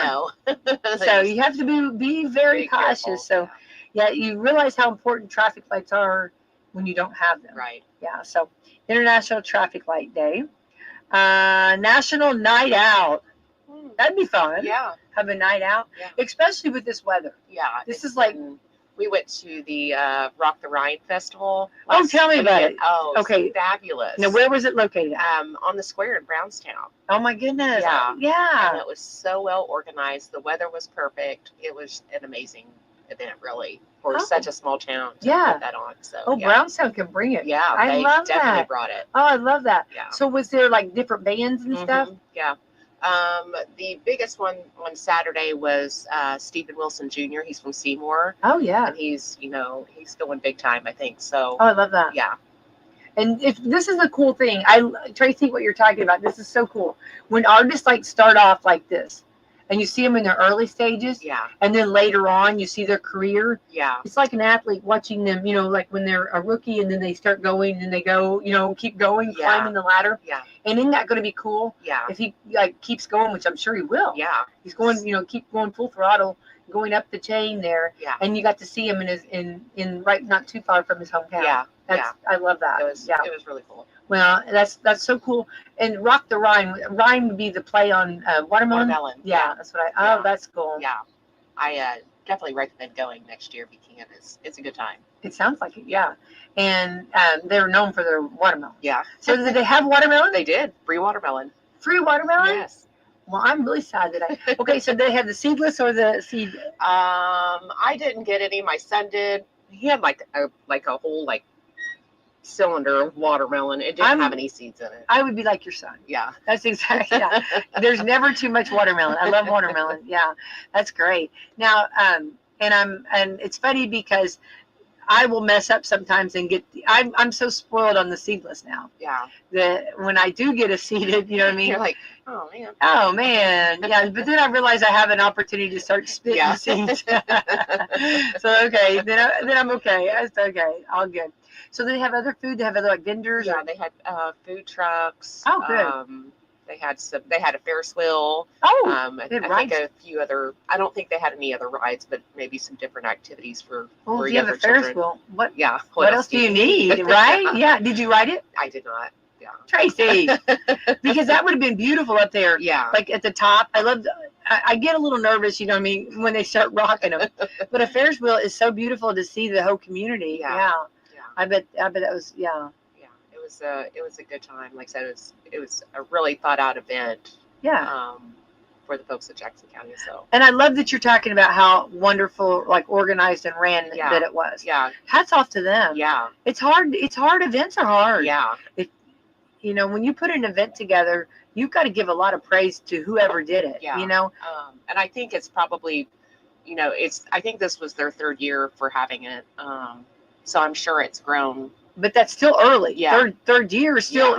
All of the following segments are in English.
No. So you have to be very cautious. Careful. So, yeah, you realize how important traffic lights are when you don't have them. Right. Yeah. So, International Traffic Light Day, National Night Out. That'd be fun. Yeah. Have a night out, Yeah. especially with this weather. Yeah. This is like. We went to the Rock the Rhine Festival. Oh, tell me about it. Oh, okay. Fabulous. Now, where was it located? On the square in Brownstown. Oh my goodness. Yeah. Yeah. And it was so well organized. The weather was perfect. It was an amazing event, really, for such a small town to put that on. So. Brownstown can bring it. Yeah. I love definitely that. brought it. Oh, I love that. Yeah. So was there like different bands and stuff? Yeah. The biggest one on Saturday was Stephen Wilson Jr. He's from Seymour. Oh yeah. And he's going big time, I think. So. Oh, I love that. Yeah. And if this is the cool thing, Tracy, what you're talking about, this is so cool. When artists like start off like this, and you see them in their early stages, and then later on you see their career. Yeah. It's like an athlete watching them, like when they're a rookie and then they start going and they go, keep going, climbing the ladder. Yeah. And isn't that going to be cool? Yeah. If he keeps going, which I'm sure he will. Yeah. He's going, keep going full throttle, going up the chain there. Yeah. And you got to see him in right not too far from his hometown. Yeah. I love that. It was really cool. Well, that's so cool. And Rock the Rhine. Rhine would be the play on watermelon. Watermelon. Yeah, that's what Oh, that's cool. Yeah, I definitely recommend going next year if you can. It's a good time. It sounds like it. Yeah, and they're known for their watermelon. Yeah. So did they have watermelon? They did. Free watermelon. Free watermelon? Yes. Well, I'm really sad that Okay, so they had the seedless or the seed? I didn't get any. My son did. He had like a whole cylinder of watermelon. It didn't have any seeds in it. I would be like your son. Yeah. That's exactly. Yeah. There's never too much watermelon. I love watermelon. Yeah. That's great. Now, and it's funny because I will mess up sometimes and I'm so spoiled on the seedless now. Yeah. That when I do get a seeded, you know what I mean? You're like, oh man. Oh man. Yeah. But then I realize I have an opportunity to start spitting seeds. So okay, then I'm okay. That's okay. All good. So they have other food. They have other vendors. Yeah, they had food trucks. Oh, good. They had a Ferris wheel. Oh, I think a few other. I don't think they had any other rides, but maybe some different activities for younger children. Have a Ferris wheel. What? Yeah. What else do you need? Right? Yeah. Did you ride it? I did not. Yeah. Tracy, because that would have been beautiful up there. Yeah. Like at the top. I get a little nervous, you know what I mean, when they start rocking them. But a Ferris wheel is so beautiful to see the whole community. Yeah. I bet that was it was a good time. Like I said, it was a really thought out event. Yeah. For the folks at Jackson County. So. And I love that you're talking about how wonderful, organized and ran that it was. Yeah. Hats off to them. Yeah. It's hard. Events are hard. Yeah. When you put an event together, you've got to give a lot of praise to whoever did it. Yeah. And I think it's probably, I think this was their third year for having it. So I'm sure it's grown. But that's still early. Yeah. Third year is still,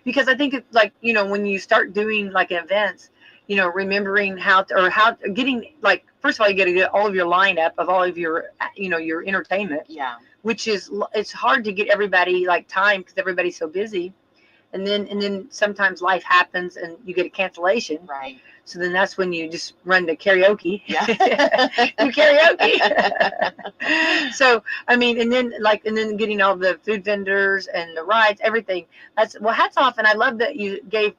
because I think it's when you start doing events, remembering getting first of all, you got to get all of your lineup of all of your, your entertainment. Yeah. Which is, it's hard to get everybody time because everybody's so busy. And then sometimes life happens and you get a cancellation. Right. So then that's when you just run to karaoke. Yeah. Do karaoke. So, and then getting all the food vendors and the rides, everything. Hats off. And I love that you gave,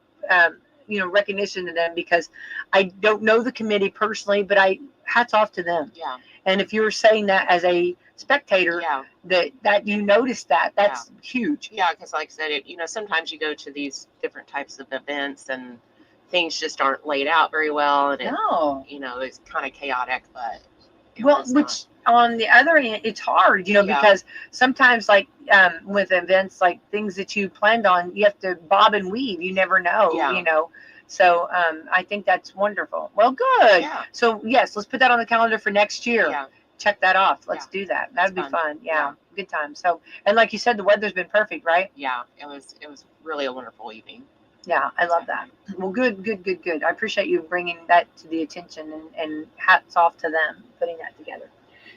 recognition to them because I don't know the committee personally, but hats off to them. Yeah. And if you were saying that as a spectator, that you noticed that's huge. Yeah, because like I said, sometimes you go to these different types of events and things just aren't laid out very well, and it's kind of chaotic. But which on the other hand, it's hard, because sometimes with events things that you planned on, you have to bob and weave. You never know, So I think that's wonderful. Well, good. Yeah. So yes, let's put that on the calendar for next year. Yeah. Check that off. Let's do that. That'd be fun. Yeah. Good time. So, and like you said, the weather's been perfect, right? Yeah. It was really a wonderful evening. Yeah, I love that. Well, good. I appreciate you bringing that to the attention and hats off to them putting that together.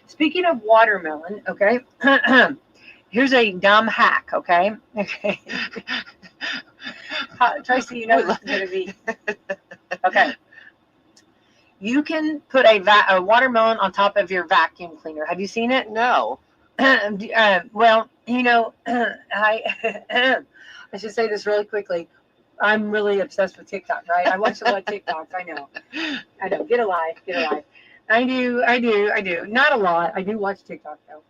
Speaking of watermelon, okay, here's a dumb hack, okay? Okay. Tracy, this is going to be, okay. You can put a watermelon on top of your vacuum cleaner. Have you seen it? No. Well, you know, I should say this really quickly. I'm really obsessed with TikTok, right? I watch a lot of TikToks. I know. Get alive. I do. Not a lot. I do watch TikTok though.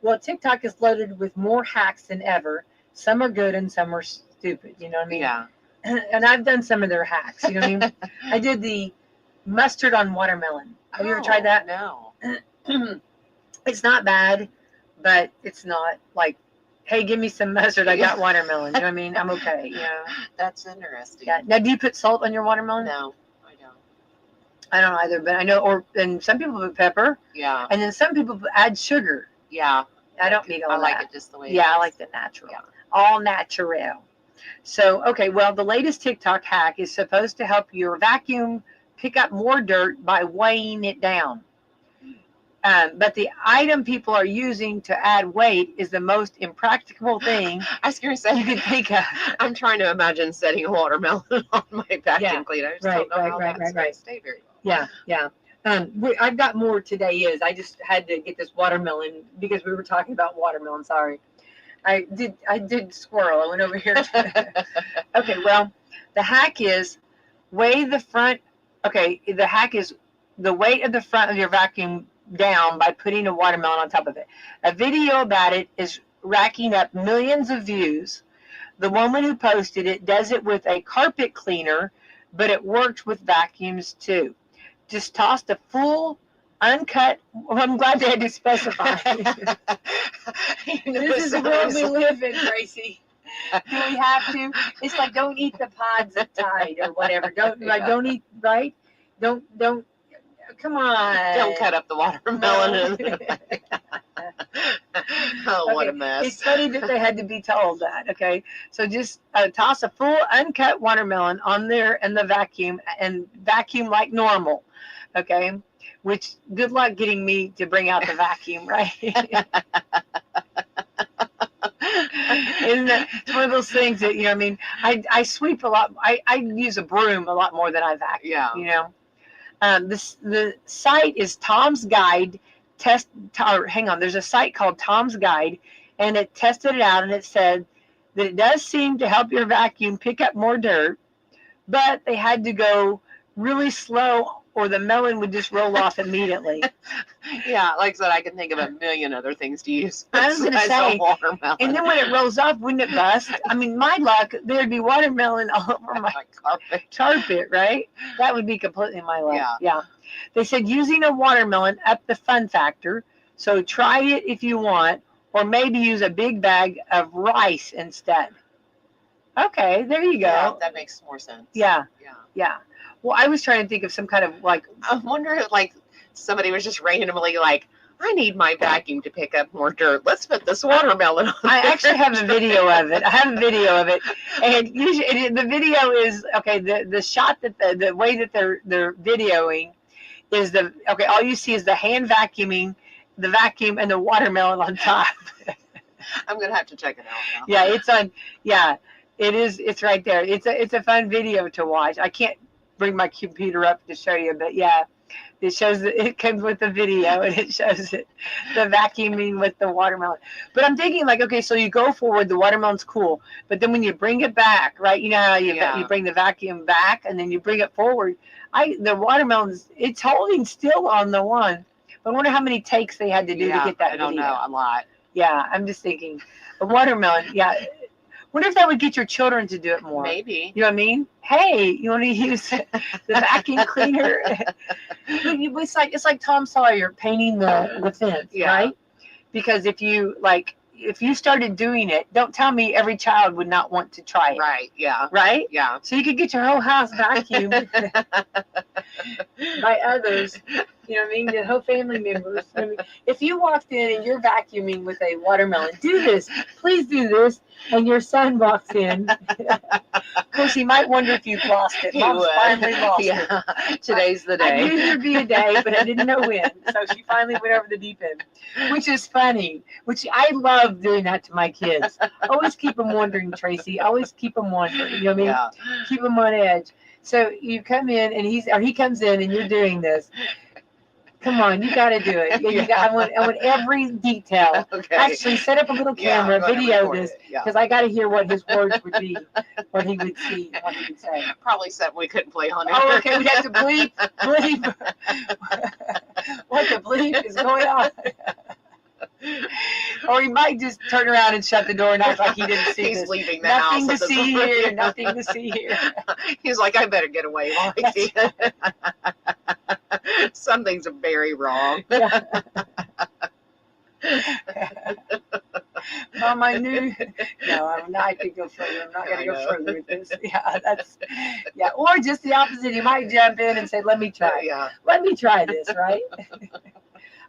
Well, TikTok is loaded with more hacks than ever. Some are good and some are stupid. You know what I mean? Yeah. And I've done some of their hacks. You know what I mean? I did the mustard on watermelon. Have you ever tried that? No. It's not bad, but it's not like, hey, give me some mustard. I got watermelon. You know what I mean? I'm okay. Yeah. That's interesting. Yeah. Now, do you put salt on your watermelon? No, I don't. I don't either, but I know, and some people put pepper. Yeah. And then some people add sugar. Yeah. I don't need all that. I like it just the way it is. Yeah, I like the natural. Yeah. All natural. So, okay, well, the latest TikTok hack is supposed to help your vacuum pick up more dirt by weighing it down. But the item people are using to add weight is the most impractical thing I was going to say, you can think of. I'm trying to imagine setting a watermelon on my vacuum cleaner. I just don't know how that's going to stay very well. Yeah. I've got more today. I just had to get this watermelon because we were talking about watermelon. Sorry. I did squirrel. I went over here. Okay, well, the hack is weigh the front. Okay, the hack is the weight of the front of your vacuum down by putting a watermelon on top of it. A video about it is racking up millions of views. The woman who posted it does it with a carpet cleaner, but it worked with vacuums too. Just tossed a full uncut. Well, I'm glad they had to specify. This is the world we live in, Tracy. Do we have to? It's like, don't eat the pods of Tide or whatever. Don't eat, right? Don't. Come on. Don't cut up the watermelon. No. Oh, okay. What a mess. It's funny that they had to be told that. Okay, so just toss a full uncut watermelon on there in the vacuum and vacuum like normal. Okay. Which, good luck getting me to bring out the vacuum, right? Isn't that, it's one of those things that, you know, I mean, I sweep a lot. I use a broom a lot more than I vacuum. Yeah. You know, the site is Tom's Guide. There's a site called Tom's Guide, and it tested it out, and it said that it does seem to help your vacuum pick up more dirt, but they had to go really slow, or the melon would just roll off immediately. Yeah, like I said, I can think of a million other things to use. I was going to say, watermelon. And then when it rolls off, wouldn't it bust? I mean, my luck, there'd be watermelon all over my carpet, right? That would be completely my luck. Yeah. They said using a watermelon up the fun factor, so try it if you want, or maybe use a big bag of rice instead. Okay, there you go. Yeah, that makes more sense. Yeah. Well, I was trying to think of some kind of like. I wonder if like somebody was just randomly like, I need my vacuum to pick up more dirt. Let's put this watermelon on. I actually have a video of it. And usually the video is okay. The shot that the way that they're videoing is all you see is the hand vacuuming, the vacuum, and the watermelon on top. I'm gonna have to check it out now. Yeah, it's on. Yeah, it is. It's right there. It's a fun video to watch. I can't bring my computer up to show you, but yeah, it shows that it comes with the video, and it shows it, the vacuuming with the watermelon. But I'm thinking like, okay, so you go forward, the watermelon's cool, but then when you bring it back, right? You know how you bring the vacuum back and then you bring it forward. The watermelon's, it's holding still on the one. But I wonder how many takes they had to do to get that video. I don't know, a lot. Yeah, I'm just thinking, a watermelon, yeah. Wonder if that would get your children to do it more. Maybe. You know what I mean? Hey, you want to use the vacuum cleaner? It's like Tom Sawyer painting the fence, right? Because if you started doing it, don't tell me every child would not want to try it. Right, yeah. Right? Yeah. So you could get your whole house vacuumed by others. You know what I mean? The whole family members. I mean, if you walked in and you're vacuuming with a watermelon, do this. Please do this. and your son walks in. Of course, he might wonder if you've lost it. Mom's finally lost it. Today's the day. I knew there'd be a day, but I didn't know when. So she finally went over the deep end, which is funny. Which I love doing that to my kids. Always keep them wondering, Tracy. Always keep them wondering. You know what I mean? Yeah. Keep them on edge. So you come in, and he comes in, and you're doing this. Come on, you got to do it. I want every detail. Okay. Actually, set up a little camera, video this, because I got to hear what his words would be, what he would see, what he would say. Probably something we couldn't play on. Oh, okay, we have to bleep. What the bleep is going on? Or he might just turn around and shut the door and act like he didn't see. He's leaving the house. Nothing to see here. Nothing to see here. He's like, I better get away. Some things are very wrong. Mom, I knew. No, I'm not going to go further. I'm not going to go further with this. Yeah. Or just the opposite. He might jump in and say, "Let me try. Yeah. Let me try this." Right?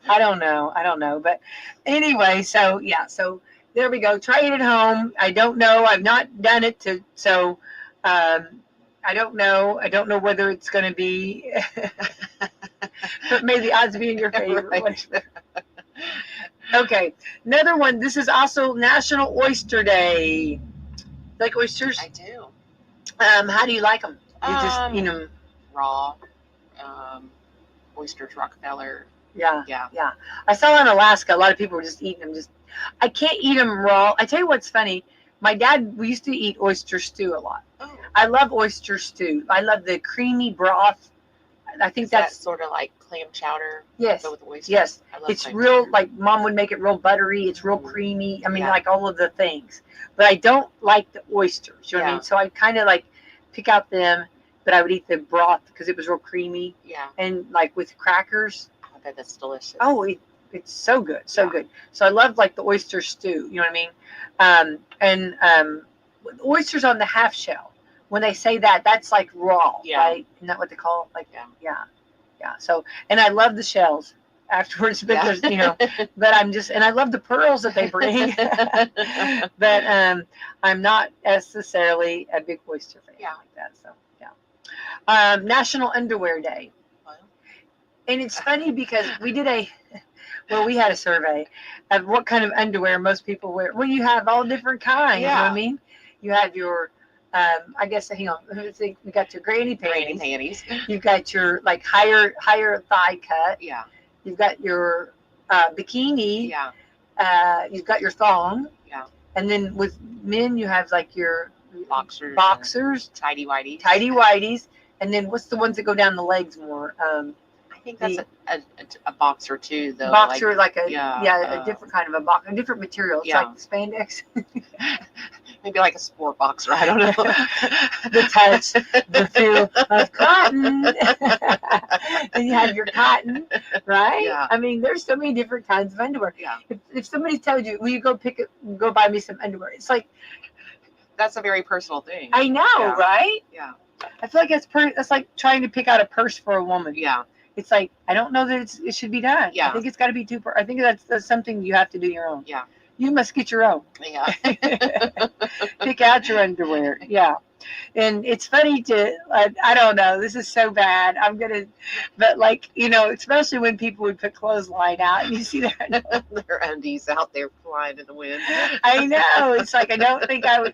I don't know. But anyway, so there we go. Try it at home. I don't know. I've not done it I don't know. I don't know whether it's going to be, but may the odds be in your favor. Right. Okay, another one. This is also National Oyster Day. Like oysters? I do. How do you like them? You just eat them raw. Oysters, Rockefeller. Yeah. I saw in Alaska, a lot of people were just eating them. I can't eat them raw. I tell you what's funny. My dad, we used to eat oyster stew a lot. Oh. I love oyster stew. I love the creamy broth. I think that's sort of like clam chowder. Yes. With oysters. Yes. I love it's real chowder. Like Mom would make it real buttery. It's real creamy. I mean, like all of the things. But I don't like the oysters. You know what I mean? So I kind of like pick out them, but I would eat the broth because it was real creamy. Yeah. And like with crackers. I bet that's delicious. Oh, it's so good. So good. So I love like the oyster stew. You know what I mean? Oysters on the half shell. When they say that, that's like raw, right? Isn't that what they call it? Like, yeah. So, and I love the shells afterwards, because but and I love the pearls that they bring. But I'm not necessarily a big oyster fan like that. So, yeah. National Underwear Day. And it's funny because we had a survey of what kind of underwear most people wear. Well, you have all different kinds. You know what I mean? You have your, I guess, hang on. We got your granny panties. You've got your like higher thigh cut. Yeah. You've got your bikini. Yeah. You've got your thong. Yeah. And then with men, you have like your boxers. Tidy whities. And then what's the ones that go down the legs more? I think that's a boxer too, though. Boxer, like a different kind of a box, a different material. It's like spandex. Maybe like a sport boxer. I don't know. The touch, the feel of cotton. And you have your cotton, right? Yeah. I mean, there's so many different kinds of underwear. Yeah. If somebody tells you, "Will you go buy me some underwear?" It's like that's a very personal thing. I know, right? Yeah. I feel like that's like trying to pick out a purse for a woman. Yeah. It's like, I don't know that it should be done. Yeah. I think it's got to be I think that's something you have to do your own. Yeah. You must get your own. Yeah. Pick out your underwear. Yeah. And it's funny I don't know, this is so bad. But like, especially when people would put clothesline out and you see their undies out there flying in the wind. I know. It's like, I don't think I would.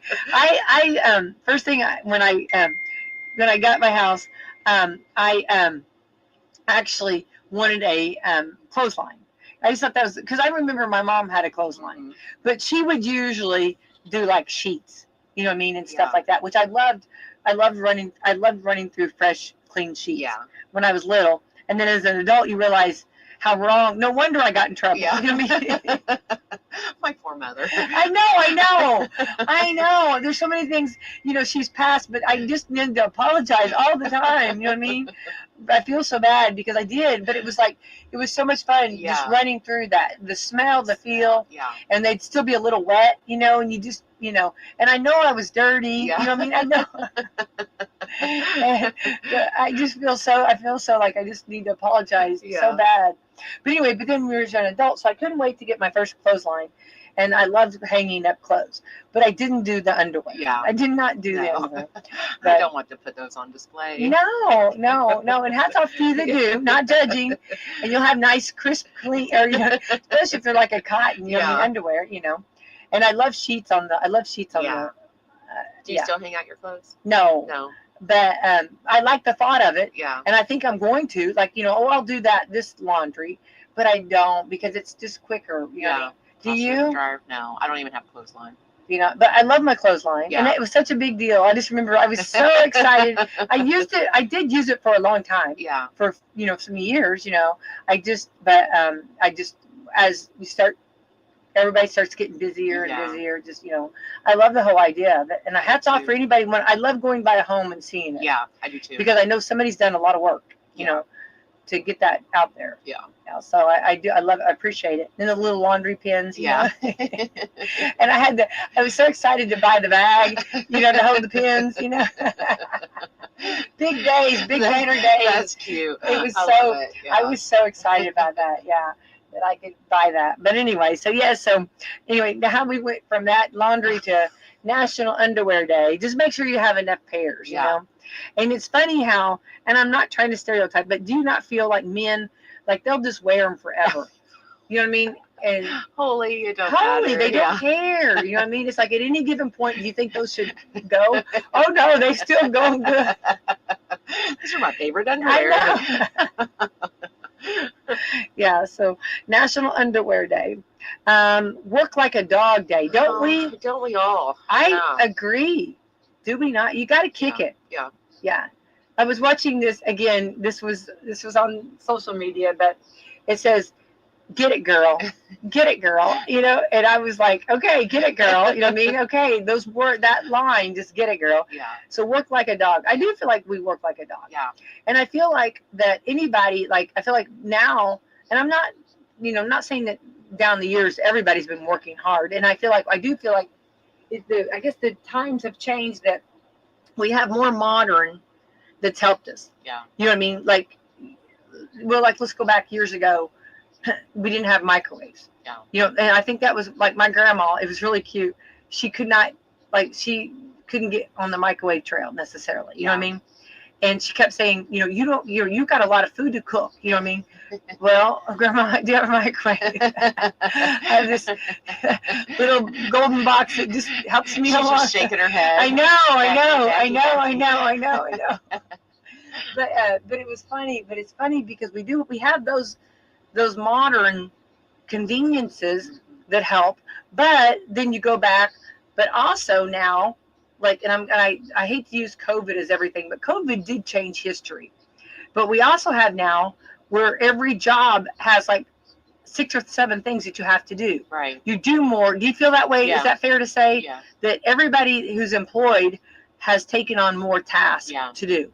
First thing when I got my house, I actually wanted a clothesline. I just thought that was, because I remember my mom had a clothesline, but she would usually do like sheets, you know what I mean, and stuff like that, which I loved. I loved running through fresh, clean sheets when I was little. And then as an adult, you realize how wrong. No wonder I got in trouble. Yeah. You know what I mean? My poor mother. I know. There's so many things, she's passed, but I just need to apologize all the time. You know what I mean? I feel so bad because I did, but it was so much fun just running through that. The smell, the feel, and they'd still be a little wet, and you just, and I know I was dirty, you know what I mean? I know. I feel so like I just need to apologize so bad. But anyway, then we were an adult, so I couldn't wait to get my first clothesline. And I loved hanging up clothes, but I didn't do the underwear. Yeah. I did not do the underwear. I don't want to put those on display. No. And hats off to you that do, not judging. And you'll have nice, crisp, clean, or, especially if they're like a cotton, underwear, And I love sheets on the, Do you still hang out your clothes? No. But I like the thought of it. Yeah. And I think I'm going to, I'll do this laundry, but I don't because it's just quicker. Do you? No, I don't even have a clothesline. But I love my clothesline. Yeah. And it was such a big deal. I just remember I was so excited. I did use it for a long time. Yeah. For, some years, as you start, everybody starts getting busier and busier. Just, I love the whole idea of it. And hats off for anybody. I love going by a home and seeing it. Yeah, I do too. Because I know somebody's done a lot of work, to get that out there. Yeah. So I appreciate it. And the little laundry pins. And I was so excited to buy the bag, to hold the pins, Big days, big banner days. That's cute. It was I was so excited about that. Yeah. That I could buy that. But anyway, so now we went from that laundry to National Underwear Day. Just make sure you have enough pairs, And it's funny how, and I'm not trying to stereotype, but do you not feel like men, like they'll just wear them forever? You know what I mean? And they don't care. You know what I mean? It's like at any given point, do you think those should go? Oh no, they still go good. These are my favorite underwear. I know. Yeah, so National Underwear Day. Work like a dog day, don't we? Don't we all? I agree. Do we not? You got to kick it. Yeah. I was watching this again. This was on social media, but it says, "Get it, girl, get it, girl." And I was like, "Okay, get it, girl." You know what I mean? Okay, that line, just get it, girl. Yeah. So work like a dog. I do feel like we work like a dog. Yeah. And I feel like that anybody, I feel like now, and I'm not, not saying that down the years everybody's been working hard, and I do feel like I guess the times have changed that we have more modern that's helped us. Yeah. You know what I mean? Let's go back years ago. We didn't have microwaves. Yeah. And I think that was like my grandma. It was really cute. She couldn't get on the microwave trail necessarily. You know what I mean? And she kept saying, you got a lot of food to cook. You know what I mean? Well, Grandma, I do have a microwave. I have this little golden box that just helps me along. She's just shaking her head. I know. But it was funny. But it's funny because we have those modern conveniences that help. But then you go back. But also now, I hate to use COVID as everything, but COVID did change history. But we also have now where every job has 6 or 7 things that you have to do. Right. You do more. Do you feel that way? Yeah. Is that fair to say? Yeah. That everybody who's employed has taken on more tasks to do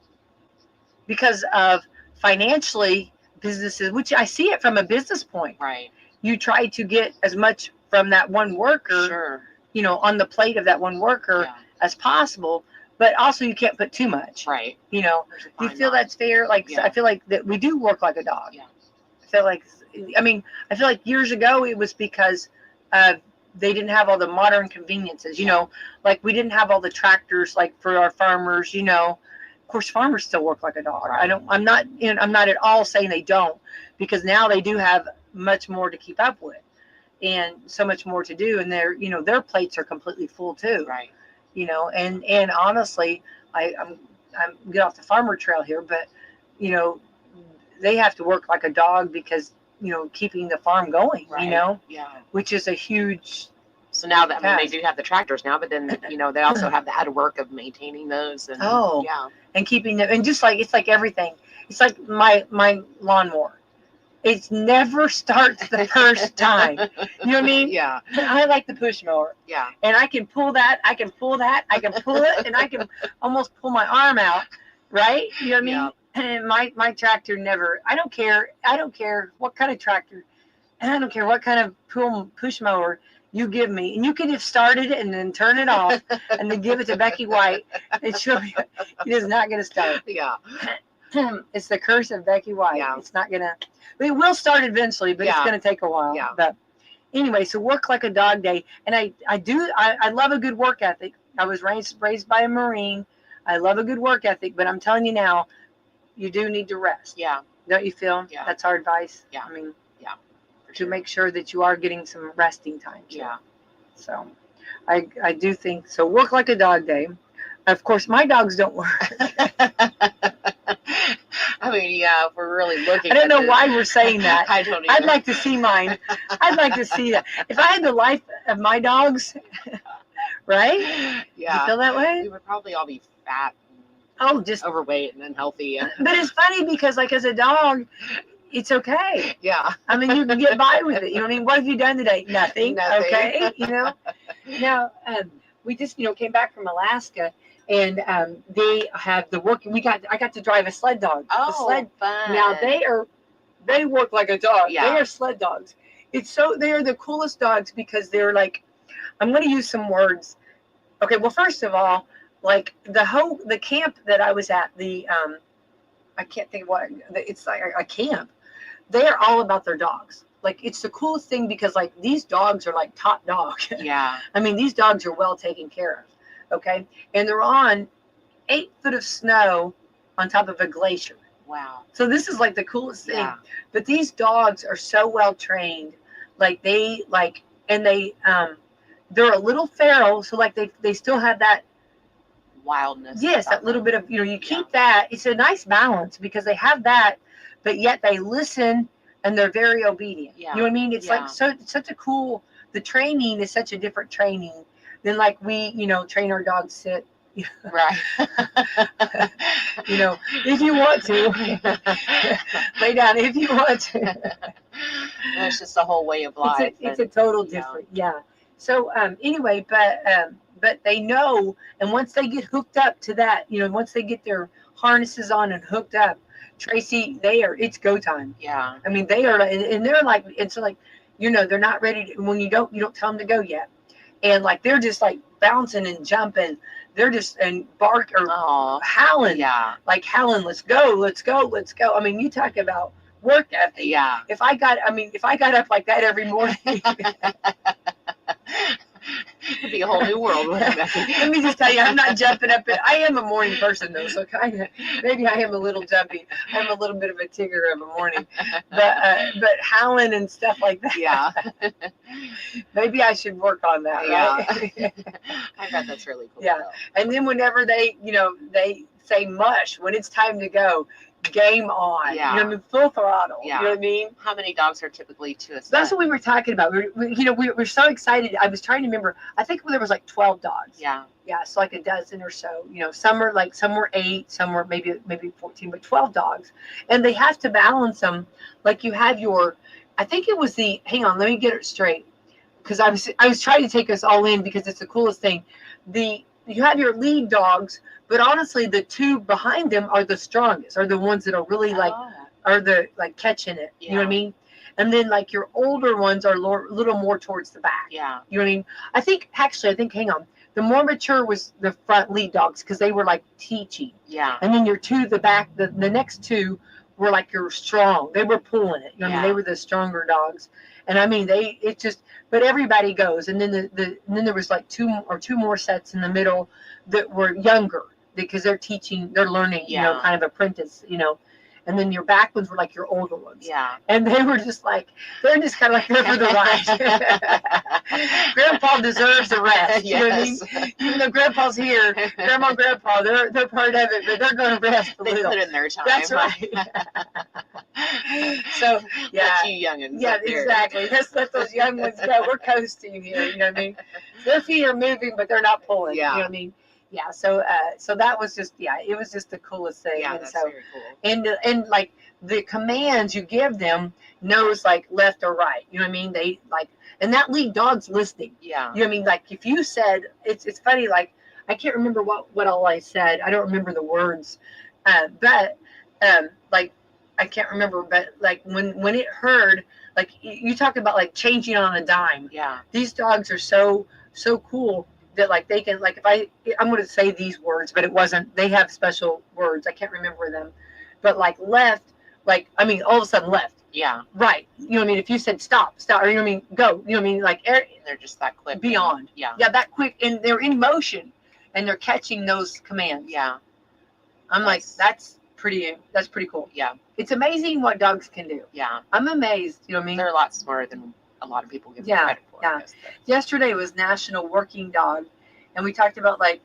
because of financially businesses, which I see it from a business point. Right. You try to get as much from that one worker. Sure. On the plate of that one worker as possible, but also you can't put too much. Right. Do you feel that's fair? I feel like that we do work like a dog. Yeah. I feel like years ago it was because they didn't have all the modern conveniences, we didn't have all the tractors for our farmers, Of course, farmers still work like a dog. Right. I'm not at all saying they don't, because now they do have much more to keep up with. And so much more to do, and their plates are completely full too. Right. And honestly, I'm get off the farmer trail here, but they have to work like a dog because keeping the farm going. Right. Which is a huge. So now that they do have the tractors now, but then they also have the added work of maintaining those and and keeping them, and just it's like everything. It's like my lawnmower. It never starts the first time. You know what I mean? Yeah. I like the push mower. Yeah. And I can pull that. I can pull it, and I can almost pull my arm out. Right? You know what I mean? Yeah. And my tractor never. I don't care what kind of tractor. And I don't care what kind of push mower you give me. And you could have started it and then turn it off and then give it to Becky White. And it is not going to start. Yeah. It's the curse of Becky White. Yeah. It's not going to. It will start eventually, but it's going to take a while. Yeah. But anyway, so work like a dog day. And I love a good work ethic. I was raised by a Marine. I love a good work ethic, but I'm telling you now, you do need to rest. Yeah. Don't you feel? Yeah. That's our advice. Yeah. I mean, yeah, to make sure that you are getting some resting time. Too. Yeah. So I do think so. Work like a dog day. Of course, my dogs don't work. I mean, yeah, if we're really looking I don't know why we're saying that. I don't either. I'd like to see mine. I'd like to see that. If I had the life of my dogs, right? Yeah. You feel that way? We would probably all be fat. Oh, just overweight and unhealthy. But it's funny because, like, as a dog, it's okay. Yeah. I mean, you can get by with it. You know what I mean? What have you done today? Nothing. Okay. You know? Now, we just, came back from Alaska, and they have the work. I got to drive a sled dog. Oh, a sled. fun. Now, they work like a dog. Yeah. They are sled dogs. They are the coolest dogs because they're like, I'm going to use some words. Okay. Well, first of all, like the camp that I was at, I can't think of what, it's like a camp. They are all about their dogs. Like, it's the coolest thing because, like, these dogs are like top dog. Yeah. I mean, these dogs are well taken care of. Okay. And they're on 8 foot of snow on top of a glacier. Wow. So this is like the coolest thing. Yeah. But these dogs are so well trained. Like, they're a little feral. So, like, they still have that wildness. Yes, that little bit of, you keep that. It's a nice balance because they have that, but yet they listen and they're very obedient. Yeah. You know what I mean? It's like such a cool, the training is such a different training than like we, train our dogs sit. Right. If you want to. Lay down if you want to. That's just a whole way of life. It's a total different, yeah. So anyway, but they know, and once they get hooked up to that, once they get their harnesses on and hooked up, Tracy, it's go time. Yeah. I mean, they are, and they're like, it's like, they're not ready to, when you don't tell them to go yet. And like, they're just like bouncing and jumping. They're just, and bark or howling. Yeah. Like howling, let's go, let's go, let's go. I mean, you talk about work ethic. Yeah. If I got up like that every morning. It'd be a whole new world. Let me just tell you, I'm not jumping up. I am a morning person, though, so kind of maybe I am a little jumpy. I'm a little bit of a Tigger of a morning, but howling and stuff like that. Yeah. Maybe I should work on that. Right? Yeah. I bet that's really cool. Yeah, though. And then whenever they say mush when it's time to go. Game on. Yeah. Full throttle. Yeah. You know what I mean? How many dogs are typically to a set? That's what we were talking about. We're so excited. I was trying to remember. I think there was like 12 dogs. Yeah. Yeah, so like a dozen or so. Some were 8, some were maybe 14, but 12 dogs. And they have to balance them. Like you have I think it was hang on, let me get it straight. Because I was trying to take us all in because it's the coolest thing. You have your lead dogs, but honestly, the 2 behind them are the strongest, are the ones that are really are the catching it. Yeah. You know what I mean? And then like your older ones are a little more towards the back. Yeah. You know what I mean? I think, hang on. The more mature was the front lead dogs because they were like teaching. Yeah. And then your 2, the back, the next 2 were like you're strong. They were pulling it. You know what I mean? They were the stronger dogs. And I mean, but everybody goes. And then then there was like 2 more sets in the middle that were younger because they're learning, kind of apprentice, And then your back ones were like your older ones. Yeah. And they were just like, they're just kind of like there for the ride. Grandpa deserves the rest. Yes. You know what I mean? Even though Grandpa's here, Grandma and Grandpa, they're part of it, but they're going to rest a little. They put in their time. That's right. So, yeah. That's you youngins. Yeah, exactly. Let's let those young ones go. We're coasting here, you know what I mean? Their feet are moving, but they're not pulling. Yeah. You know what I mean? Yeah, so that was just, it was just the coolest thing. Yeah, and that's so, very cool. And like the commands you give them knows like left or right. You know what I mean? They like, and that lead dog's listening. Yeah. You know what I mean? Like if you said, it's funny, like I can't remember what all I said. I don't remember the words, but like I can't remember. But like when it heard, like you talk about like changing on a dime. Yeah. These dogs are so cool. That like they can like if I'm going to say these words, but it wasn't. They have special words. I can't remember them, but like left like, I mean, all of a sudden left. Yeah. Right. You know what I mean? If you said stop, or you know what I mean, go, you know what I mean? Like, they're just that quick. Beyond. Yeah, that quick, and they're in motion, and they're catching those commands. Yeah. I'm like, that's pretty cool. Yeah. It's amazing what dogs can do. Yeah. I'm amazed. You know what I mean? They're a lot smarter than a lot of people give them credit for. Yeah. Yesterday was National Working Dog, and we talked about like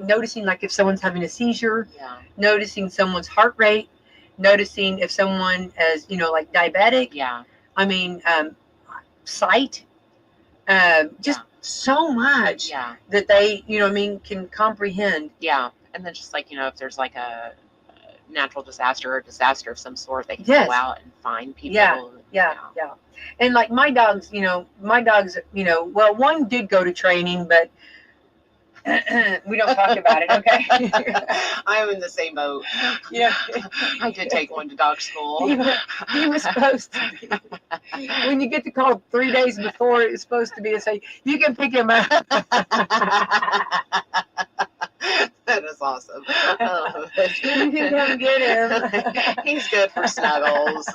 noticing like if someone's having a seizure, noticing someone's heart rate, noticing if someone is, you know, like diabetic. Yeah. I mean, sight, just so much that they, you know what I mean, can comprehend. Yeah. And then just like, you know, if there's like a natural disaster or disaster of some sort, they can go out and find people. Yeah. And like my dogs, you know, well, one did go to training, but we don't talk about it, okay? I'm in the same boat. Yeah. I did take one to dog school. He was supposed to be. When you get the call 3 days before, it's supposed to be and say, you can pick him up. That is awesome. You can come get him. He's good for snuggles.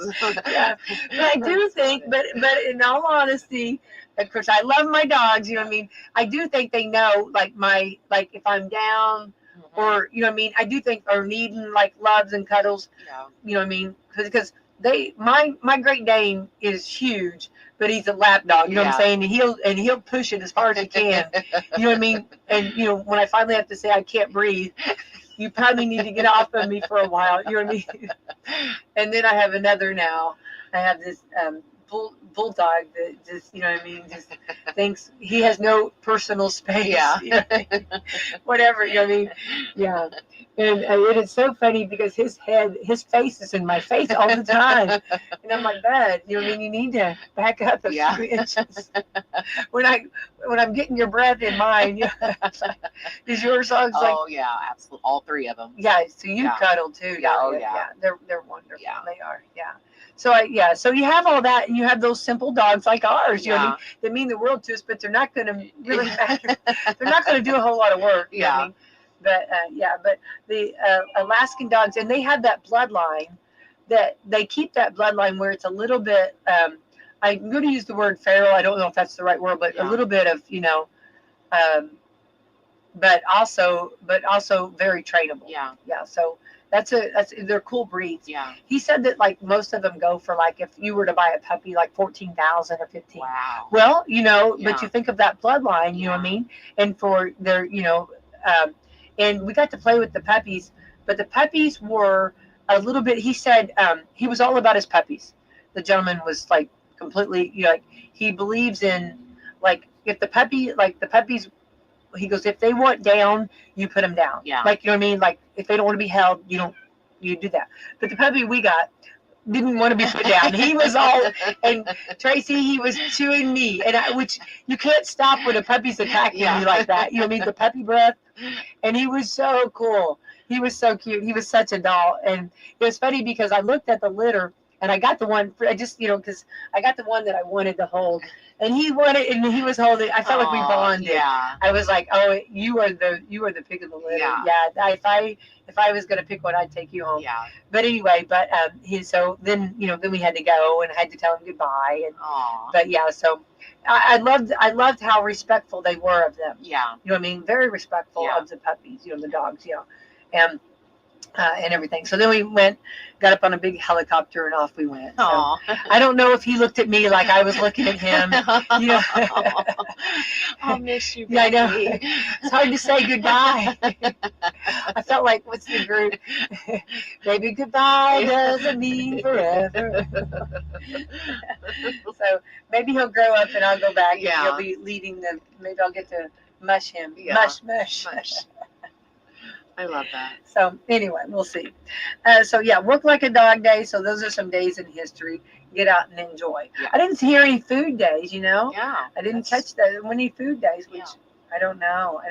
Yeah. But I do think, but in all honesty, of course, I love my dogs, you know what I mean? I do think they know, like, if I'm down, or, you know what I mean? I do think are needing, like, loves and cuddles, you know what I mean? Because my Great Dane is huge, but he's a lap dog, you know what I'm saying? And he'll push it as hard as he can, you know what I mean? And, you know, when I finally have to say I can't breathe, you probably need to get off of me for a while, you know what I mean? And then I have another now. I have this bulldog that just, you know what I mean, just thinks he has no personal space. Yeah. You know what I mean? Whatever, you know what I mean? Yeah. And it is so funny because his face is in my face all the time. And I'm like, bud, you know what I mean? You need to back up a few inches. When I'm getting your breath in mine, you know, is yours dogs like? Oh yeah, absolutely, all three of them. Yeah, so you cuddle too. Yeah. They're wonderful. Yeah. They are. Yeah. So you have all that, and you have those simple dogs like ours, you know what I mean? They mean the world to us, but they're not going to really matter. They're not going to do a whole lot of work. You know what I mean? But the Alaskan dogs, and they have that bloodline, that they keep that bloodline where it's a little bit, I'm going to use the word feral. I don't know if that's the right word, but a little bit of, you know, but also very trainable. Yeah. So they're cool breeds. Yeah. He said that like most of them go for, like, if you were to buy a puppy, like 14,000 or 15. Wow. Well, you know, but you think of that bloodline, you know what I mean? And for their, you know, and we got to play with the puppies, but the puppies were a little bit, he said, he was all about his puppies. The gentleman was like completely, you know, like, he believes in, like, if the puppies, he goes, if they want down, you put them down. Yeah. Like, you know what I mean? Like, if they don't want to be held, you do that. But the puppy we got didn't want to be put down. He was all, and Tracy, he was chewing me, which you can't stop when a puppy's attacking you like that. You know what I mean? The puppy breath. And he was so cool. He was so cute. He was such a doll. And it was funny because I looked at the litter, and I got the one, because I got the one that I wanted to hold. And he wanted, and he was holding. I felt like we bonded. Yeah. I was like, oh, you are the pick of the litter. Yeah. If I was gonna pick one, I'd take you home. Yeah. But anyway, then we had to go, and I had to tell him goodbye. And but yeah, so I loved how respectful they were of them. Yeah. You know what I mean? Very respectful of the puppies. You know, the dogs. You know, and everything. So then we got up on a big helicopter, and off we went. So I don't know if he looked at me like I was looking at him. You know? I'll miss you, Becky. Yeah, I know. It's hard to say goodbye. I felt like, what's the group? Maybe goodbye doesn't mean forever. So maybe he'll grow up and I'll go back. Yeah. And he'll be leading maybe I'll get to mush him. Yeah. Mush. I love that. So anyway, we'll see. Work like a dog day. So those are some days in history. Get out and enjoy. Yeah. I didn't hear any food days, you know. Yeah. I didn't catch that many food days, which I don't know.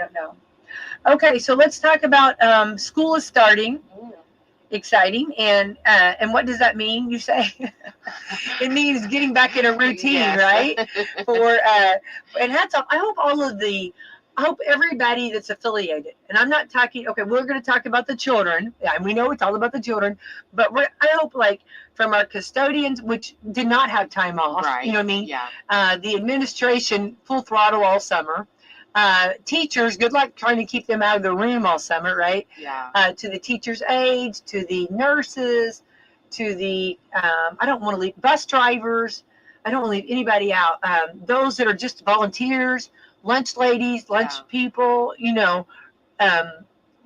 Okay, so let's talk about school is starting. Exciting. And what does that mean, you say? It means getting back in a routine, right? And hats off. I hope all of the I hope everybody that's affiliated, and I'm not talking, okay, we're going to talk about the children. And we know it's all about the children, but I hope like from our custodians, which did not have time off, Right. you know what I mean? Yeah. The administration, full throttle all summer. Teachers, good luck trying to keep them out of the room all summer, right? Yeah. To the teachers' aides, to the nurses, to the, I don't want to leave, bus drivers. I don't want to leave anybody out. Those that are just volunteers, lunch ladies, lunch people, you know,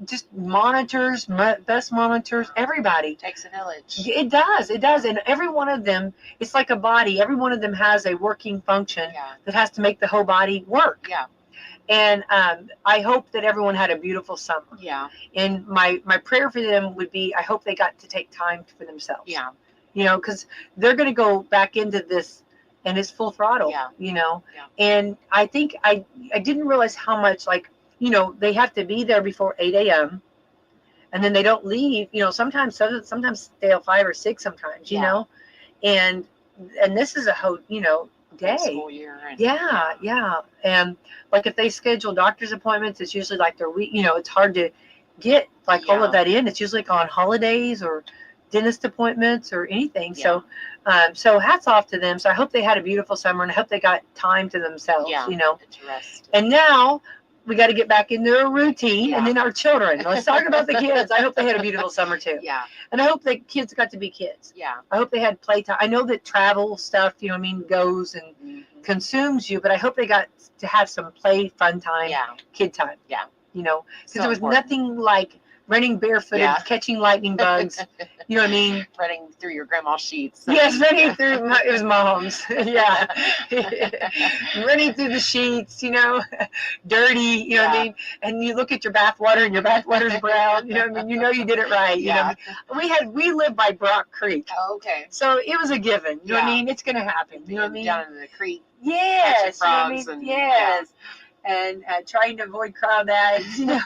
just monitors, bus monitors, everybody. It takes a village. It does. And every one of them, it's like a body. Every one of them has a working function that has to make the whole body work. Yeah. And I hope that everyone had a beautiful summer. Yeah. And my prayer for them would be, I hope they got to take time for themselves. Yeah. You know, because they're going to go back into this and it's full throttle, you know. Yeah. And I think I didn't realize how much, like, you know, they have to be there before 8 a.m. and then they don't leave, you know, sometimes stay till 5 or 6 sometimes, you know. And this is a whole, you know, day. School year. And, yeah. And like if they schedule doctor's appointments, it's usually like their week, you know, it's hard to get like all of that in. It's usually like on holidays or dentist appointments or anything. So hats off to them. So I hope they had a beautiful summer and I hope they got time to themselves, you know. And now we got to get back into a routine and then our children. Let's talk about the kids. I hope they had a beautiful summer too. Yeah. And I hope the kids got to be kids. Yeah. I hope they had playtime. I know that travel stuff, you know what I mean, goes and consumes you, but I hope they got to have some play, fun time, kid time. Yeah. You know, because there was nothing like running barefooted, catching lightning bugs. You know what I mean? Running through your grandma's sheets. Yes, running through it was mom's. Yeah. Running through the sheets, you know, dirty, you know what I mean? And you look at your bath water and your bath water's brown, you know what I mean? You know you did it right. You know what I mean? We lived by Brock Creek. Oh, okay. So it was a given. You know what I mean? It's gonna happen. You know what I mean? Down in the creek. Yes. You know what I mean? Yes. And trying to avoid crawdads, you know.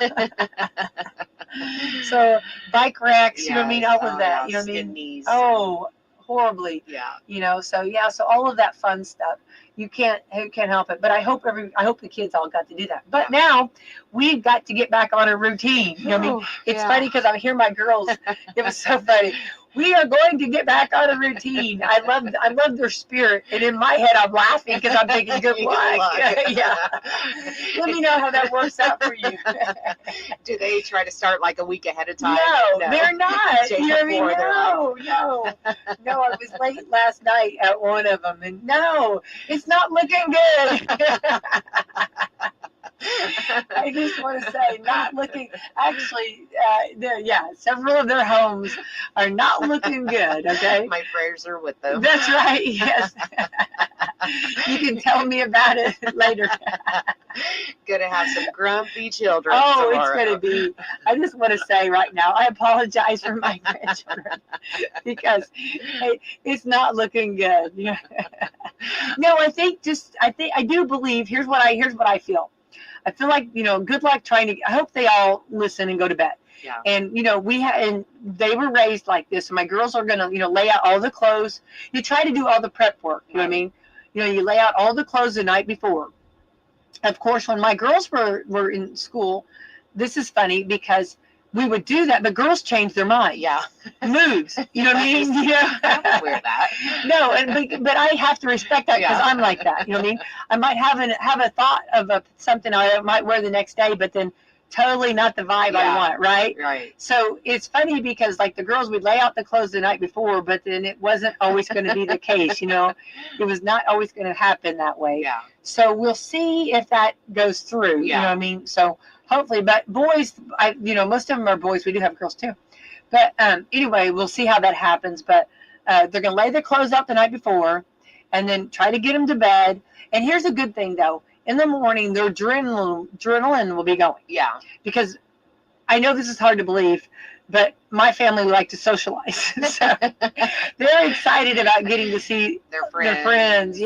So bike wrecks, you know what I mean, all of that, you know what I mean. Knees. Oh, horribly. Yeah. You know, so all of that fun stuff. You can't help it. But I hope the kids all got to do that. But now we've got to get back on a routine. You know what I mean? It's funny because I hear my girls. It was so funny. We are going to get back on a routine. I love their spirit. And in my head, I'm laughing because I'm thinking, good luck. Yeah. Let me know how that works out for you. Do they try to start like a week ahead of time? No, they're not. You know what I mean? No. I was late last night at one of them. And no, it's not looking good. I just want to say, not looking. Actually, several of their homes are not looking good. Okay, my prayers are with them. That's right. Yes, you can tell me about it later. Gonna have some grumpy children. Oh, tomorrow. It's gonna be. I just want to say right now, I apologize for my grandchildren because it's not looking good. No, I do believe. Here's what I feel. I feel like, you know, good luck trying to, I hope they all listen and go to bed. Yeah. And, you know, and they were raised like this. And my girls are going to, you know, lay out all the clothes. You try to do all the prep work. You know what I mean? You know, you lay out all the clothes the night before. Of course, when my girls were in school, this is funny because we would do that, but girls change their mind. Yeah. Moods. You know what I mean? I don't wear that. No, but I have to respect that because I'm like that. You know what I mean? I might have a thought of something I might wear the next day, but then totally not the vibe I want, right? Right. So it's funny because like the girls would lay out the clothes the night before, but then it wasn't always going to be the case, you know? It was not always going to happen that way. Yeah. So we'll see if that goes through, you know what I mean? So hopefully, but boys, most of them are boys. We do have girls too. But anyway, we'll see how that happens. But they're going to lay their clothes out the night before and then try to get them to bed. And here's a good thing, though. In the morning, their adrenaline will be going. Yeah. Because I know this is hard to believe, but my family would like to socialize. So they're excited about getting to see their friends.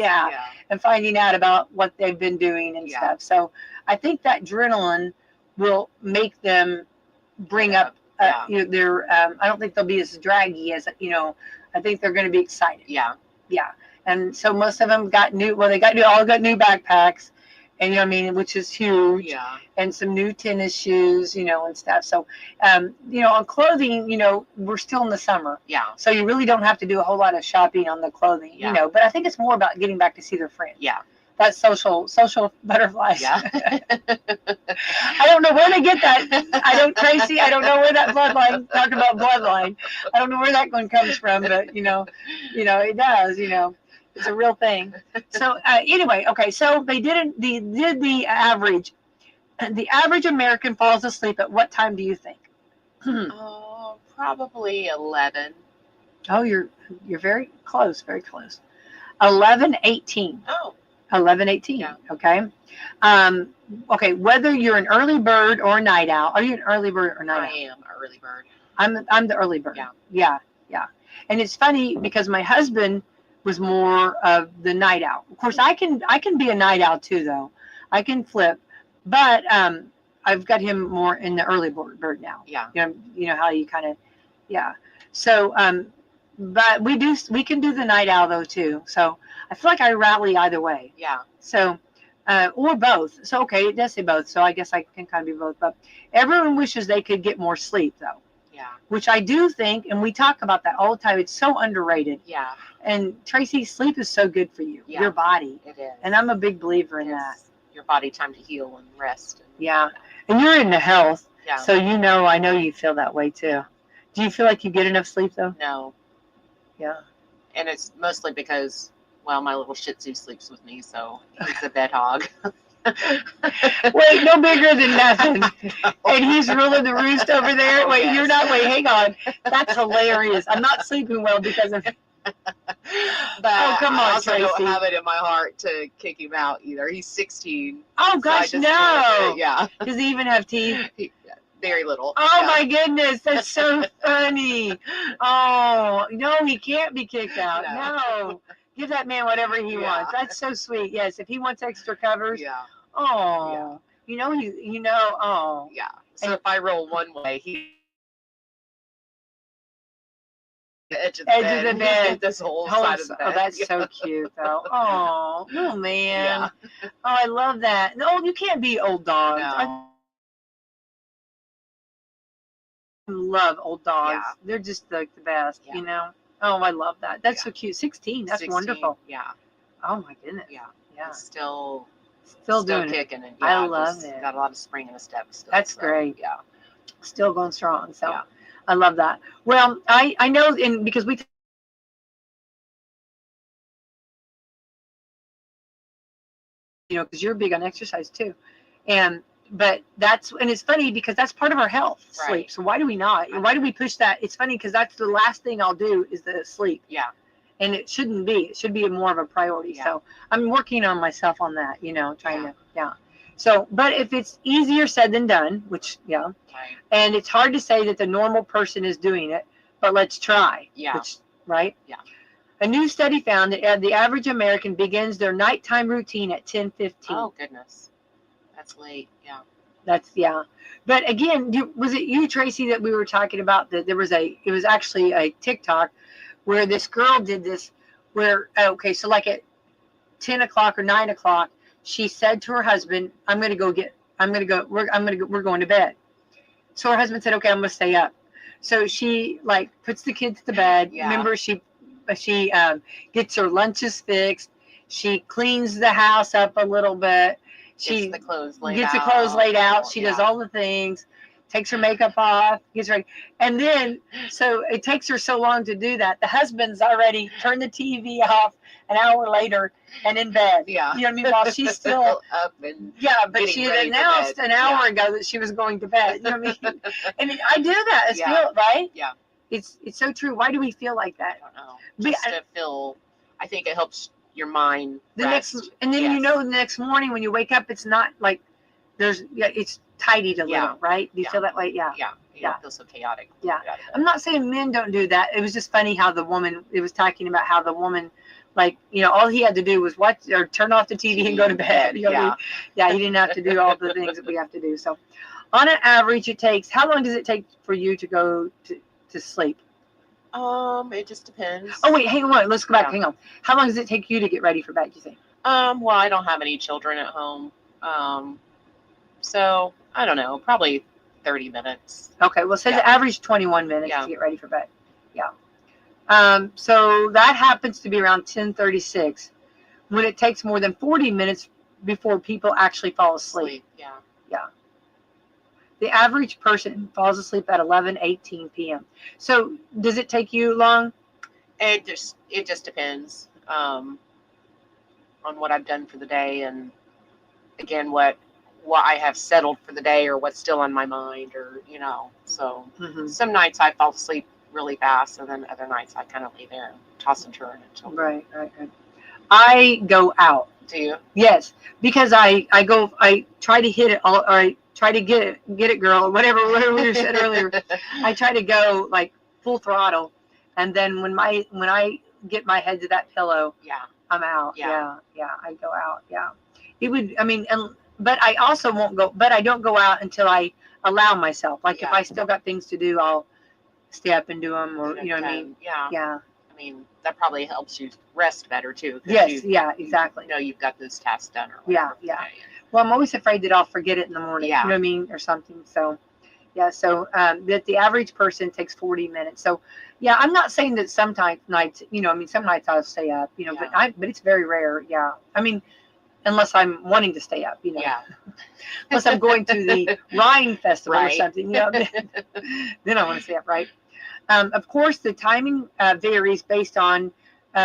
And finding out about what they've been doing and stuff. So I think that adrenaline will make them bring up their I don't think they'll be as draggy as, I think they're going to be excited. Yeah. And so most of them all got new backpacks, And, you know what I mean, which is huge. Yeah. And some new tennis shoes, you know, and stuff. So, you know, on clothing, you know, we're still in the summer. Yeah. So you really don't have to do a whole lot of shopping on the clothing, you know. But I think it's more about getting back to see their friends. Yeah. That's social butterflies. Yeah. I don't know where they get that. Tracy, I don't know where that bloodline, talking about bloodline. I don't know where that one comes from, but, you know, it does, you know. It's a real thing. So anyway, okay, so they did the average. The average American falls asleep at what time do you think? Probably 11. Oh, you're very close, very close. 11:18. Oh. 11:18. Yeah. Okay. Okay. Whether you're an early bird or a night owl, are you an early bird or night owl? I am an early bird. I'm the early bird. Yeah. And it's funny because my husband was more of the night owl. Of course, I can be a night owl too, though. I can flip, but I've got him more in the early bird now. Yeah. You know how you kind of, yeah. So, but we can do the night owl though too. So I feel like I rally either way. Yeah. So, or both. So okay, it does say both. So I guess I can kind of be both. But everyone wishes they could get more sleep though. Yeah. Which I do think, and we talk about that all the time. It's so underrated. Yeah. And Tracy, sleep is so good for you, your body. It is. And I'm a big believer in that. Your body time to heal and rest. Yeah. And you're into health. Yeah. So I know you feel that way too. Do you feel like you get enough sleep though? No. Yeah. And it's mostly because, well, my little Shih Tzu sleeps with me, so he's a bed hog. Wait, no bigger than nothing. No. And he's ruling the roost over there. Wait, yes. You're not. Wait, hang on. That's hilarious. I'm not sleeping well because of. But oh, come on, I also Tracy. don't have it in my heart to kick him out either. He's 16. Oh gosh, no. Yeah. Does he even have teeth? Very little. Oh my goodness, that's so funny. Oh no, he can't be kicked out. No. Give that man whatever he wants. That's so sweet. Yes, if he wants extra covers. Yeah. Oh. Yeah. Oh. Yeah. So if I roll one way, he the edge of the bed. This whole side of the bed. Oh, that's so cute though. Oh man. Yeah. Oh, I love that. No, you can't be old dogs. No. I love old dogs. Yeah. They're just like the best, you know. Oh, I love that. That's so cute. 16. That's 16, wonderful. Yeah. Oh my goodness. Yeah. Yeah. Still doing kicking it. I love it. Got a lot of spring in the step still. That's great. Yeah. Still going strong. So I love that. Well, I know, and because we because you're big on exercise too. But it's funny because that's part of our health, sleep. Right. So why do we not? Why do we push that? It's funny because that's the last thing I'll do is the sleep. Yeah. And it shouldn't be. It should be more of a priority. Yeah. So I'm working on myself on that, trying to. So, but if it's easier said than done, which, right. And it's hard to say that the normal person is doing it, but let's try. Yeah. Right? Yeah. A new study found that the average American begins their nighttime routine at 10:15. Oh, goodness. That's late. Yeah. But again, was it you, Tracy, that we were talking about that it was actually a TikTok where this girl did this where, so like at 10 o'clock or 9 o'clock, she said to her husband, we're going to bed. So her husband said, okay, I'm going to stay up. So she puts the kids to bed. Yeah. Remember, she gets her lunches fixed. She cleans the house up a little bit. She gets the clothes laid out. She does all the things, takes her makeup off, gets ready. And then, so it takes her so long to do that. The husband's already turned the TV off an hour later and in bed. Yeah. You know what I mean? While she's still up and but she had announced an hour ago that she was going to bed. You know what I mean? And I do that. It's feel, right? Yeah. It's so true. Why do we feel like that? I don't know. Just to feel, I think it helps your mind rest. The next morning when you wake up, it's not like it's tidied a little, right? Do you feel that way? Yeah. Yeah. You don't feel so chaotic. Yeah. I'm not saying men don't do that. It was just funny how it was talking about how the woman, all he had to do was watch or turn off the TV and go to bed. He didn't have to do all the things that we have to do. So on an average, how long does it take for you to go to sleep? It just depends. Oh wait, hang on. Let's go back. Hang on. How long does it take you to get ready for bed, do you think? Well, I don't have any children at home. So I don't know, probably 30 minutes. Okay, well, it says average 21 minutes to get ready for bed. Yeah. So that happens to be around 10:36, when it takes more than 40 minutes before people actually fall asleep. Yeah. Yeah. The average person falls asleep at 11:18 p.m. So does it take you long? It just depends on what I've done for the day, and again what I have settled for the day, or what's still on my mind, or so some nights I fall asleep really fast, and then other nights I kind of lay there and toss and turn until right. I go out. Do you? Yes, because I try to hit it all, or I try to get it, girl, or whatever we said earlier. I try to go like full throttle, and then when I get my head to that pillow, I'm out. Yeah, I go out. Yeah, it would. I mean, but I also won't go. But I don't go out until I allow myself. Like if I still got things to do, I'll stay up and do them, or you know what I mean? Yeah. I mean, that probably helps you rest better too. Yes, exactly. You know, you've got those tasks done. Or yeah. Well, I'm always afraid that I'll forget it in the morning. Yeah. You know what I mean, or something. So, yeah. So that the average person takes 40 minutes. So, yeah, I'm not saying that sometimes nights, some nights I'll stay up, but it's very rare. Yeah. I mean, unless I'm wanting to stay up, Yeah. Unless I'm going to the Rhine Festival or something, then I want to stay up, right? Of course, the timing varies based on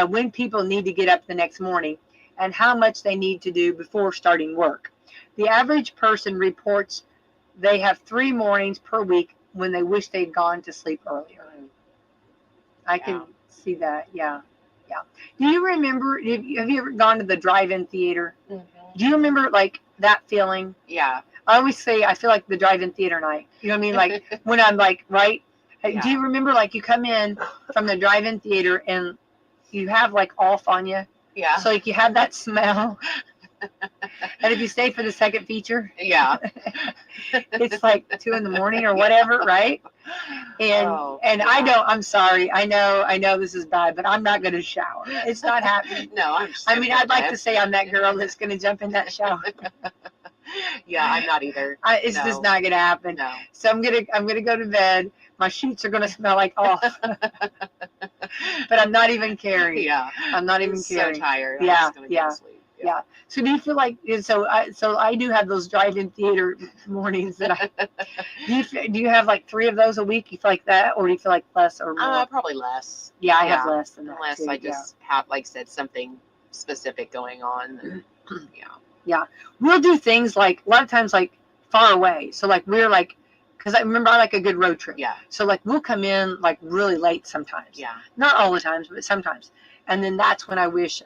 when people need to get up the next morning and how much they need to do before starting work. The average person reports they have 3 mornings per week when they wish they'd gone to sleep earlier. I can see that, yeah. Do you remember, have you ever gone to the drive-in theater? Mm-hmm. Do you remember, like, that feeling? Yeah. I always say I feel like the drive-in theater night. You know what I mean? Like, when I'm like, right? Yeah. Do you remember, like, you come in from the drive-in theater and you have, like, off on you? Yeah. So, like, you have that smell. And if you stay for the second feature, it's like 2 in the morning or whatever, right? And I'm sorry. I know this is bad, but I'm not going to shower. It's not happening. No, I'd like to say I'm that girl that's going to jump in that shower. Yeah, I'm not either. It's just not going to happen. No. So I'm gonna go to bed. My sheets are going to smell like off. But I'm not even caring. Yeah. I'm not even caring. So tired. Yeah. I'm just go to sleep. Yeah. So do you feel like so I do have those drive-in theater mornings that do you have like 3 of those a week? You feel like that, or do you feel like less or more? Probably less. Yeah, I have less than that. Unless I just have, like said, something specific going on. Yeah. We'll do things like a lot of times like far away. So like we're like, because I remember I like a good road trip. Yeah. So like we'll come in like really late sometimes. Yeah. Not all the times, but sometimes. And then that's when I wish,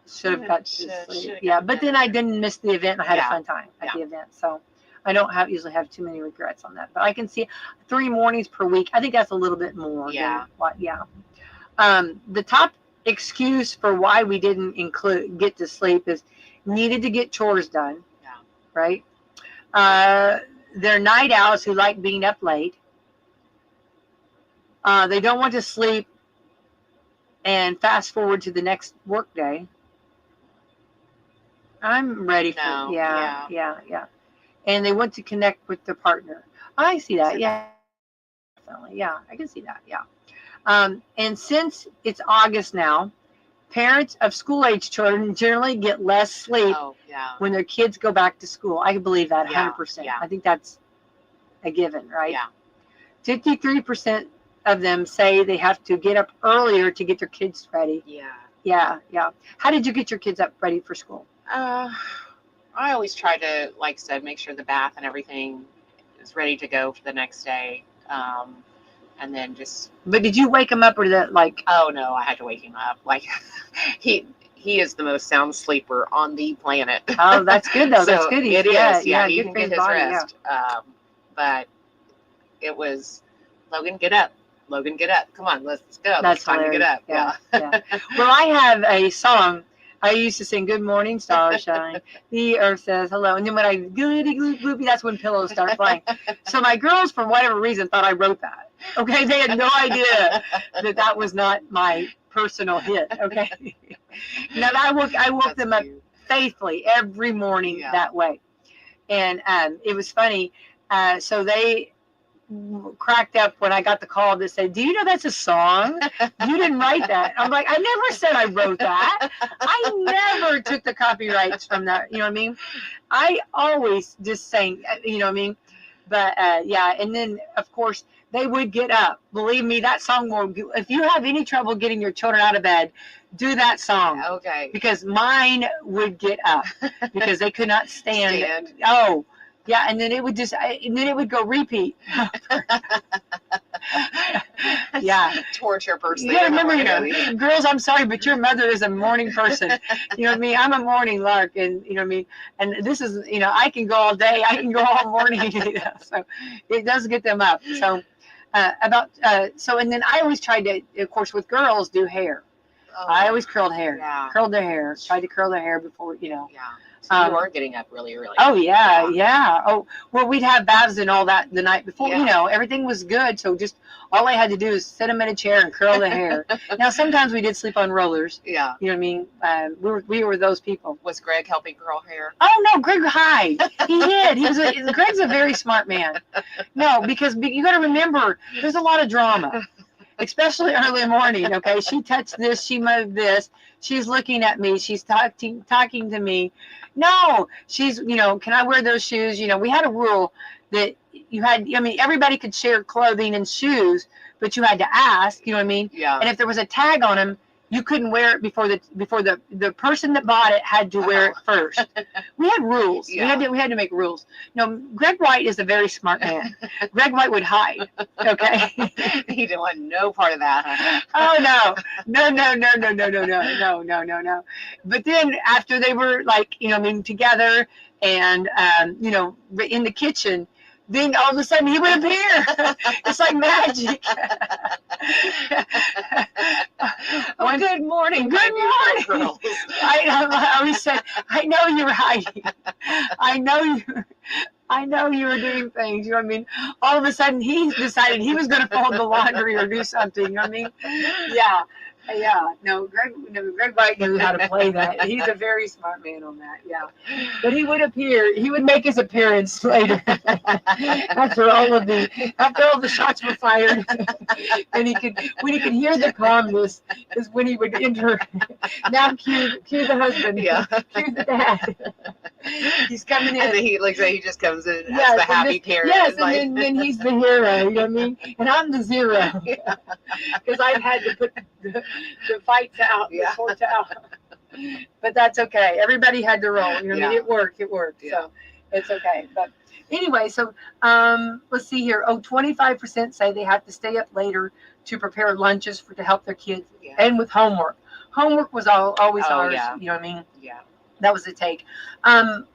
should have got to sleep. Yeah, but then I didn't miss the event. I had a fun time at the event. So I don't usually have too many regrets on that. But I can see 3 mornings per week. I think that's a little bit more. Yeah. The top excuse for why we didn't get to sleep is needed to get chores done. Yeah. Right? They're night owls who like being up late. They don't want to sleep and fast forward to the next work day. I'm ready for yeah. And they want to connect with their partner. I see that. Yeah. Definitely. Yeah, I can see that. Yeah. And since it's August now, parents of school-age children generally get less sleep when their kids go back to school. I can believe that 100%. Yeah. I think that's a given, right? Yeah. 53% of them say they have to get up earlier to get their kids ready. Yeah. Yeah. How did you get your kids up ready for school? I always try to, like I said, make sure the bath and everything is ready to go for the next day. And then just. But did you wake him up, or that like? Oh no, I had to wake him up. Like he is the most sound sleeper on the planet. Oh, that's good though. That's good. It is. Yeah, he can get his rest. Yeah. But it was, Logan, get up. Logan, get up. Come on, let's go. That's it's time hilarious. To get up. Yeah. Well, I have a song. I used to sing "Good Morning Starshine." The earth says hello, and then when I gloopy, that's when pillows start flying. So my girls, for whatever reason, thought I wrote that. Okay, they had no idea that was not my personal hit. Okay, now I woke them up faithfully every morning that way. And it was funny. So they cracked up when I got the call that said, "Do you know that's a song? You didn't write that." I'm like, "I never said I wrote that. I never took the copyrights from that." You know what I mean? I always just sang, you know what I mean? But yeah, and then of course they would get up. Believe me, that song will. If you have any trouble getting your children out of bed, do that song. Okay. Because mine would get up because they could not stand. Oh, yeah, and then it would just, and then it would go repeat. Yeah. Torture person. Yeah, remember, girls, I'm sorry, but your mother is a morning person. You know what I mean? I'm a morning lark, and you know what I mean? And this is, you know, I can go all day, I can go all morning, you know, so it does get them up. So, and then I always tried to, of course, with girls, do hair. Oh, I always curled hair, curled their hair, tried to curl their hair before, you know. Yeah. So you were getting up really early. Oh, yeah. Oh, well, we'd have baths and all that the night before. You know, everything was good. So just all I had to do is sit them in a chair and curl their hair. Now, sometimes we did sleep on rollers. Yeah. You know what I mean? We were those people. Was Greg helping curl hair? Oh, no, Greg hid. He hid. Greg's a very smart man. No, because you got to remember, there's a lot of drama. Especially early in the morning, okay? She touched this, she moved this, she's looking at me, she's talking to me. No, she's, you know, can I wear those shoes? You know, we had a rule that you had, I mean, everybody could share clothing and shoes, but you had to ask, you know what I mean? Yeah. And if there was a tag on them, you couldn't wear it before the person that bought it had to wear it first. We had rules. Yeah. We had to make rules. No, Greg White is a very smart man. Greg White would hide. Okay. He didn't want no part of that. Huh? Oh no. But then after they were like, you know, I mean, together and you know, in the kitchen, then all of a sudden he would appear. It's like magic. Oh, good morning. Good morning. I always said, I know you're hiding. I know you were doing things. You know what I mean? All of a sudden he decided he was going to fold the laundry or do something. You know what I mean? Yeah. Yeah, no, Greg White knew how to play that. He's a very smart man on that, yeah. But he would appear, he would make his appearance later after all the shots were fired. And when he could hear the calmness is when he would enter. Now cue the husband, cue the dad. He's coming in. And then he just comes in as the happy parent. Yes, and then he's the hero, you know what I mean? And I'm the zero. Because I've had to put the fights out, the sports out. But that's okay. Everybody had their role. You know what I mean? It worked. Yeah. So it's okay. But anyway, so let's see here. 25% say they have to stay up later to prepare lunches to help their kids and with homework. Homework was always ours. Yeah. You know what I mean? Yeah. That was the take.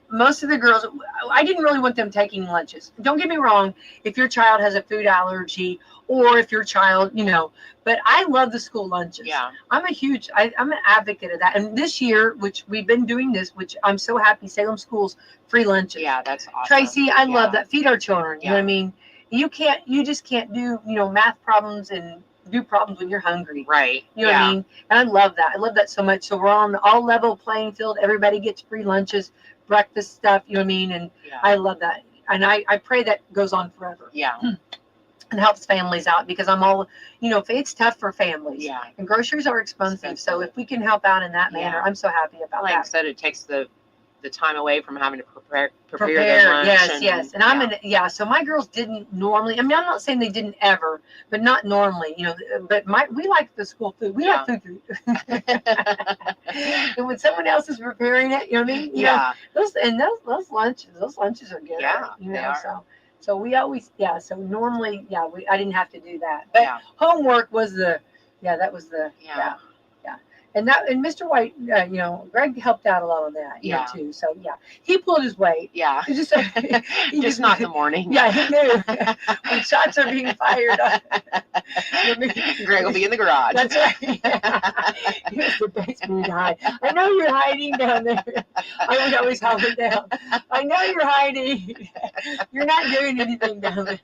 Most of the girls, I didn't really want them taking lunches. Don't get me wrong. If your child has a food allergy or if your child, you know, but I love the school lunches. Yeah. I'm an advocate of that. And this year, which we've been doing this, which I'm so happy, Salem Schools, free lunches. Yeah, that's awesome. Tracy, I love that. Feed our children. You know what I mean? You just can't do, you know, math problems and do problems when you're hungry. Right. You know what I mean? And I love that. I love that so much. So we're on all level playing field. Everybody gets free lunches, breakfast stuff, you know what I mean? And I love that. And I pray that goes on forever. Yeah. And helps families out because I'm all, you know, it's tough for families. Yeah. And groceries are expensive. So if we can help out in that manner, I'm so happy about that. Like I said, it takes the time away from having to prepare their lunch. Yes. And so my girls didn't normally, I mean, I'm not saying they didn't ever, but not normally, you know, but we like the school food. We like food. And when someone else is preparing it, you know what I mean? You know, those lunches are good. Yeah, you know, they are. So we always, so normally, I didn't have to do that. But homework was that was the. And Mr. White, you know, Greg helped out a lot on that, you know, too. So he pulled his weight. Yeah, just not in the morning. Yeah, he knew when shots are being fired. Greg will be in the garage. That's right. He was the basement guy. I know you're hiding down there. I would always holler down. I know you're hiding. You're not doing anything down there.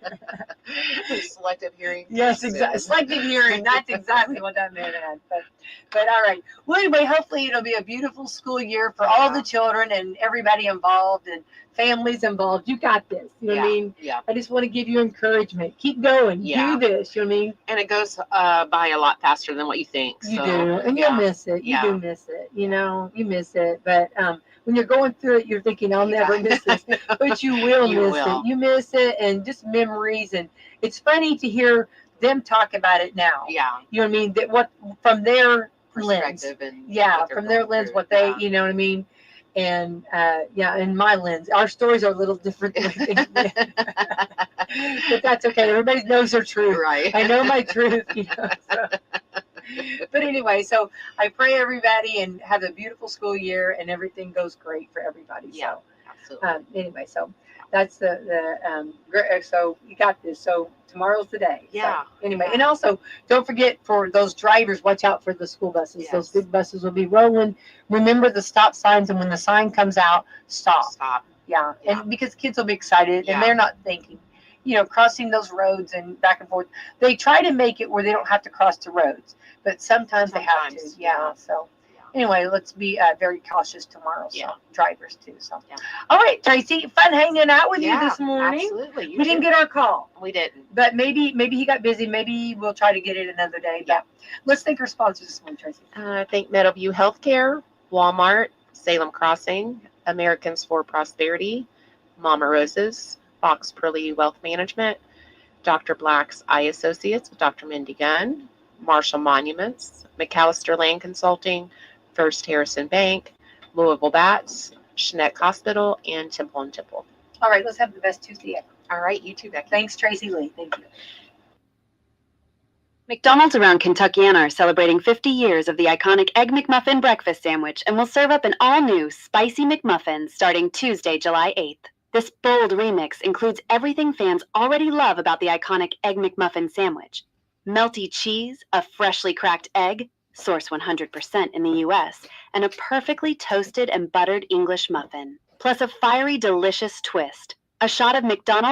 Selective hearing. Yes, exactly. Selective hearing. That's exactly what that man had. But But all right. Well, anyway, hopefully it'll be a beautiful school year for all the children and everybody involved and families involved. You got this. You know what I mean? Yeah. I just want to give you encouragement. Keep going. Yeah. Do this. You know what I mean? And it goes by a lot faster than what you think. You do. And you'll miss it. You do miss it. You know, you miss it. But when you're going through it, you're thinking, I'll never miss this. But you will miss it. You miss it, and just memories. And it's funny to hear them talk about it now. Yeah. You know what I mean? That what from their lens. And From their lens, what they, you know what I mean? And in my lens, our stories are a little different than we think. But that's okay. Everybody knows their truth. Right. I know my truth, you know. So. But anyway, so I pray everybody and have a beautiful school year and everything goes great for everybody. Yeah, so, absolutely. Anyway, so that's so you got this. So tomorrow's the day. Yeah. So, anyway, and also don't forget for those drivers, watch out for the school buses. Yes. Those big buses will be rolling. Remember the stop signs, and when the sign comes out, stop. Yeah. And because kids will be excited and they're not thinking. You know, crossing those roads and back and forth. They try to make it where they don't have to cross the roads, but sometimes they have to. Yeah. So anyway, let's be very cautious tomorrow. So drivers too. So all right, Tracy, fun hanging out with you this morning. Absolutely. We didn't get our call. We didn't. But maybe he got busy. Maybe we'll try to get it another day. But let's thank our sponsors this morning, Tracy. Thank Meadowview Healthcare, Walmart, Salem Crossing, Americans for Prosperity, Mama Roses, Fox Pearly Wealth Management, Dr. Black's Eye Associates with Dr. Mindy Gunn, Marshall Monuments, McAllister Land Consulting, First Harrison Bank, Louisville Bats, Schneck Hospital, and Temple & Temple. All right, let's have the best Tuesday ever. All right, you too, Becky. Thanks, Tracy Lee. Thank you. McDonald's around Kentuckiana are celebrating 50 years of the iconic Egg McMuffin breakfast sandwich and will serve up an all-new spicy McMuffin starting Tuesday, July 8th. This bold remix includes everything fans already love about the iconic Egg McMuffin sandwich. Melty cheese, a freshly cracked egg, source 100% in the U.S., and a perfectly toasted and buttered English muffin. Plus a fiery, delicious twist. A shot of McDonald's